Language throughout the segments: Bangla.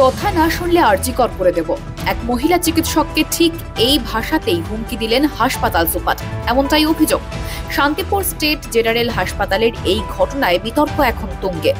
কথা না শুনলে আরজিকর করে দেব, এক মহিলা চিকিৎসককে ঠিক এই ভাষাতেই হুমকি দিলেন হাসপাতাল সুপার। এমনটাই অভিযোগ। শান্তিপুর স্টেট জেনারেল হাসপাতালের এই ঘটনায় বিতর্ক এখন তুঙ্গে।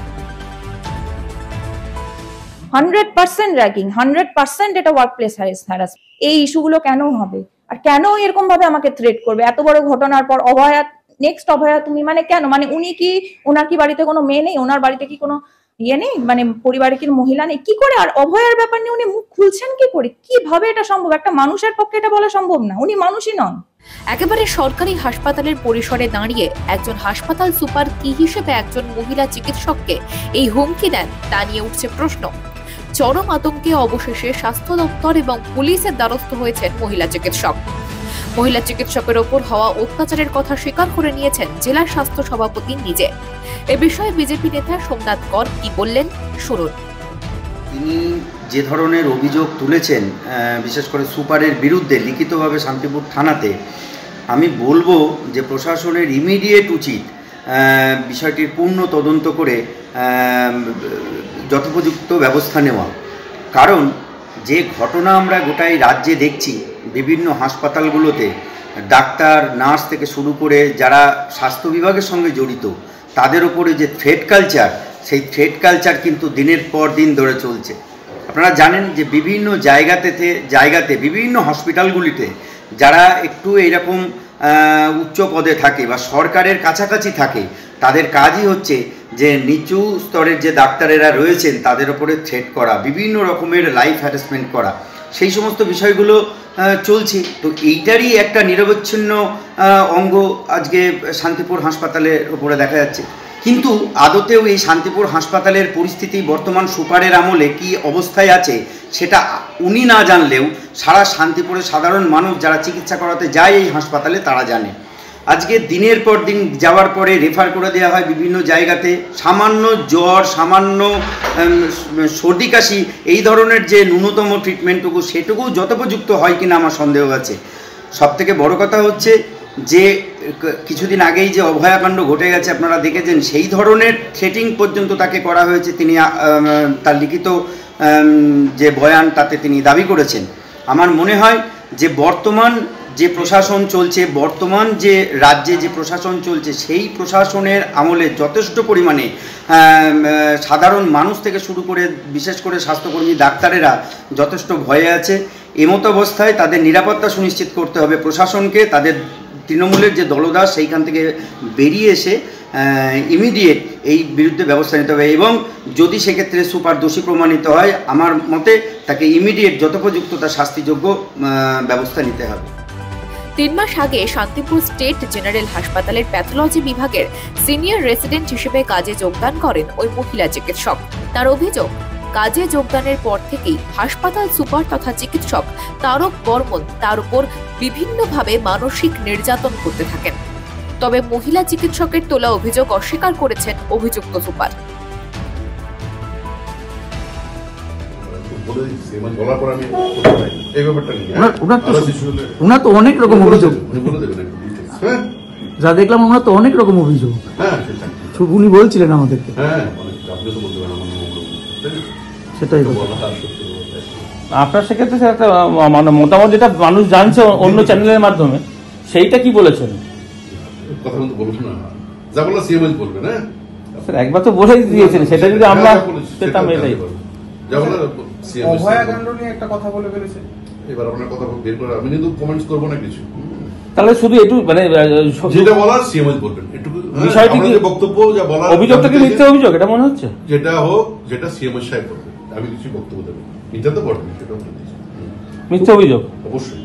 100% র্যাগিং, 100% এটা ওয়ার্কপ্লেস হ্যারাসমেন্ট। এই ইস্যুগুলো কেন হবে আর কেন এরকম ভাবে আমাকে থ্রেট করবে? এত বড় ঘটনার পর অভয়া, নেক্সট অভয়া তুমি মানে কেন? মানে উনি কি, ওনার কি বাড়িতে কোনো মেয়ে নেই? ওনার বাড়িতে কি কোনো ইয়ে নেই? মানে পরিবারে কি মহিলা নেই? কি করে? আর অভয়ার ব্যাপার নিয়ে উনি মুখ খুলছেন কি করে? কিভাবে এটা সম্ভব? একটা মানুষের পক্ষে এটা বলা সম্ভব না। উনি মানুষই নন। একেবারে সরকারি হাসপাতালের পরিসরে দাঁড়িয়ে একজন হাসপাতাল সুপার কি হিসেবে একজন মহিলা চিকিৎসককে এই হুমকি দেন তা নিয়ে উঠছে প্রশ্ন। চরম আতঙ্কে অবশেষে স্বাস্থ্য দপ্তর এবং পুলিশের দ্বারস্থ হয়েছেন মহিলা চিকিৎসক। মহিলা চিকিৎসকের ওপর হওয়া অত্যাচারের কথা স্বীকার করে নিয়েছেন জেলা স্বাস্থ্য সভাপতি নিজে। এ বিষয়ে বিজেপি নেতা সোমনাথ কর কি বললেন শুনুন। তিনি যে ধরনের অভিযোগ তুলেছেন, বিশেষ করে সুপারের বিরুদ্ধে লিখিতভাবে শান্তিপুর থানাতে, আমি বলবো যে প্রশাসনের ইমিডিয়েট উচিত বিষয়টির পূর্ণ তদন্ত করে যথোপযুক্ত ব্যবস্থা নেওয়া। কারণ যে ঘটনা আমরা গোটাই রাজ্যে দেখছি, বিভিন্ন হাসপাতালগুলোতে ডাক্তার, নার্স থেকে শুরু করে যারা স্বাস্থ্য বিভাগের সঙ্গে জড়িত, তাদের ওপরে যে থ্রেট কালচার, সেই থ্রেট কালচার কিন্তু দিনের পর দিন ধরে চলছে। আপনারা জানেন যে বিভিন্ন জায়গাতে বিভিন্ন হসপিটালগুলিতে যারা একটু এইরকম উচ্চ পদে থাকে বা সরকারের কাছাকাছি থাকে, তাদের কাজই হচ্ছে যে নিচু স্তরের যে ডাক্তারেরা রয়েছেন তাদের ওপরে থ্রেট করা, বিভিন্ন রকমের লাইফ হ্যারাসমেন্ট করা, সেই সমস্ত বিষয়গুলো চলছে। তো এইটারই একটা নিরবচ্ছিন্ন অঙ্গ আজকে শান্তিপুর হাসপাতালের ওপরে দেখা যাচ্ছে। কিন্তু আদতেও এই শান্তিপুর হাসপাতালের পরিস্থিতি বর্তমান সুপারের আমলে কি অবস্থায় আছে সেটা উনি না জানলেও সারা শান্তিপুরের সাধারণ মানুষ যারা চিকিৎসা করাতে যায় এই হাসপাতালে তারা জানে। আজকে দিনের পর দিন যাওয়ার পরে রেফার করে দেওয়া হয় বিভিন্ন জায়গাতে। সামান্য জ্বর, সামান্য সর্দি কাশি, এই ধরনের যে ন্যূনতম ট্রিটমেন্টটুকু, সেটুকু যথোপযুক্ত হয় কিনা আমার সন্দেহ আছে। সবথেকে বড় কথা হচ্ছে যে কিছুদিন আগেই যে অভয়াকাণ্ড ঘটে গেছে আপনারা দেখেছেন, সেই ধরনের থ্রেটিং পর্যন্ত তাকে করা হয়েছে। তিনি তার লিখিত যে বয়ান তাতে তিনি দাবি করেছেন। আমার মনে হয় যে বর্তমান যে প্রশাসন চলছে, বর্তমান যে রাজ্যে যে প্রশাসন চলছে, সেই প্রশাসনের আমলে যথেষ্ট পরিমাণে সাধারণ মানুষ থেকে শুরু করে বিশেষ করে স্বাস্থ্যকর্মী, ডাক্তারেরা যথেষ্ট ভয়ে আছে। এমতো অবস্থায় তাদের নিরাপত্তা সুনিশ্চিত করতে হবে প্রশাসনকে। তাদের তৃণমূলের যে দলদাস, সেইখান থেকে বেরিয়ে এসে ইমিডিয়েট এই বিরুদ্ধে ব্যবস্থা নিতে হবে এবং যদি সেক্ষেত্রে সুপার দোষী প্রমাণিত হয়, আমার মতে তাকে ইমিডিয়েট যথোপযুক্ত তার শাস্তিযোগ্য ব্যবস্থা নিতে হবে। 3 মাস আগে শান্তিপুর স্টেট জেনারেল হাসপাতালের প্যাথোলজি বিভাগের সিনিয়র রেসিডেন্ট হিসেবে কাজে যোগদান করেন ওই মহিলা চিকিৎসক। তার অভিযোগ, কাজে যোগদানের পর থেকেই হাসপাতাল সুপার তথা চিকিৎসক তারক বর্মন তার উপর বিভিন্নভাবে মানসিক নির্যাতন করতে থাকেন। তবে মহিলা চিকিৎসকের তোলা অভিযোগ অস্বীকার করেছেন অভিযুক্ত সুপার। ওনার তো অনেক রকম অভিযোগ, যা দেখলাম ওনার তো অনেক রকম অভিযোগ উনি বলছিলেন আমাদেরকে। সেটাই আপনার সেক্ষেত্রে একটা মতামত যেটা মানুষ জানছে অন্য চ্যানেলের মাধ্যমে, সেইটা কি বলেছেন? কথা বলতে বলবো না, যা বলা সিএমএস বলবে না স্যার, একবার তো বলেই দিয়েছেন, সেটা যদি আমরা পেতাম এটাই। যা বলা সিএমএস অভয়াকাণ্ড নিয়ে একটা কথা বলে ফেলেছে। এবার আপনার কথা বের করে আমি কিন্তু কমেন্টস করব না কিছু। তাহলে শুধু একটু মানে যেটা বলার সিএমএস বলবেন, একটু বিষয়টি কি বক্তব্য যা বলার, অভিযোগটা কি মিথ্যা অভিযোগ এটা মনে হচ্ছে? যেটা হোক, যেটা সিএমএস সাহেব করবে, আমি কিছু বক্তব্য দেব না। মিথ্যা তো বলবেন, সেটা বলে দিচ্ছি। মিথ্যা অভিযোগ অবশ্যই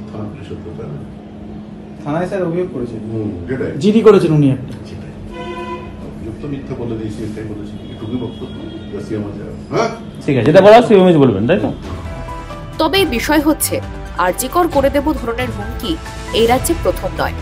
থানা পুলিশের কথা থানায় স্যার অভিযোগ করেছেন, জিডি করেছেন উনি একটা। অভিযোগ তো মিথ্যা বলে দিয়েছি, এটাই বলেছি। এটুকুই বক্তব্য, সিএমএস। হ্যাঁ ঠিক আছে, যেটা বলার সিএমএস বলবেন, তাই তো? তবে বিষয় হচ্ছে, আরজিকর করে দেব ধরনের হুমকি এই রাজ্যে প্রথম নয়।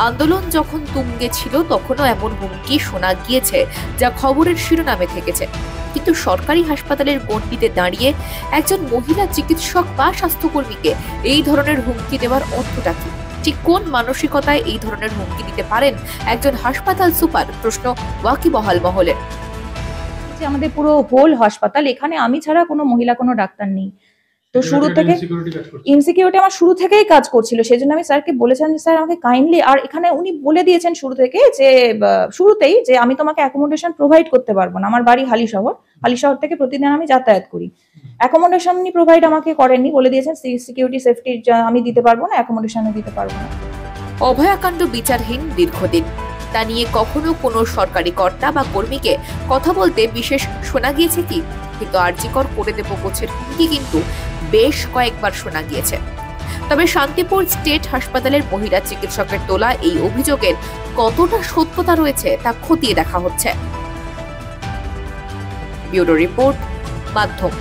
আন্দোলন যখন তুঙ্গে ছিল তখনও এমন হুমকি শোনা গিয়েছে, যা খবরের শিরোনামে থেকেছে। কিন্তু সরকারি হাসপাতালের গণ্ডিতে দাঁড়িয়ে একজন মহিলা চিকিৎসক বা স্বাস্থ্যকর্মীকে এই ধরনের হুমকি দেওয়ার অর্থটা কি? ঠিক কোন মানসিকতায় এই ধরনের হুমকি দিতে পারেন একজন হাসপাতাল সুপার? প্রশ্ন ওয়াকিবহাল মহলের। যে আমাদের পুরো হোল হাসপাতাল, এখানে আমি ছাড়া কোনো মহিলা কোনো ডাক্তার নেই। তো শুরু থেকে ইনসিকিউরিটি আমার শুরু থেকেই কাজ করছিল, সেই জন্য আমি স্যারকে বলেছিলাম যে স্যার আমাকে কাইন্ডলি, আর এখানে উনি বলে দিয়েছেন শুরুতেই যে আমি তোমাকে অ্যাকোমোডেশন প্রোভাইড করতে পারবো না, আমার বাড়ি হালিশহর থেকে প্রতিদিন আমি যাতায়াত করি। অ্যাকোমোডেশন উনি প্রোভাইড আমাকে করেননি, বলে দিয়েছেন সিকিউরিটি সেফটি আমি দিতে পারবো না, অ্যাকোমোডেশনও দিতে পারবো না। অভয়াকাণ্ড বিচারহীন দীর্ঘদিন, তা নিয়ে কখনো কোনো সরকারি কর্তা বা কর্মীকে কথা বলতে বিশেষ শোনা গিয়েছে কি? কিন্তু আরজিকর করে দেব গোছের হুমকি কিন্তু বেশ কয়েকবার শোনা গিয়েছে। তবে শান্তিপুর স্টেট হাসপাতালের মহিলা চিকিৎসকের তোলা এই অভিযোগের কতটা সত্যতা রয়েছে তা খতিয়ে দেখা হচ্ছে। ব্যুরো রিপোর্ট, মাধ্যম।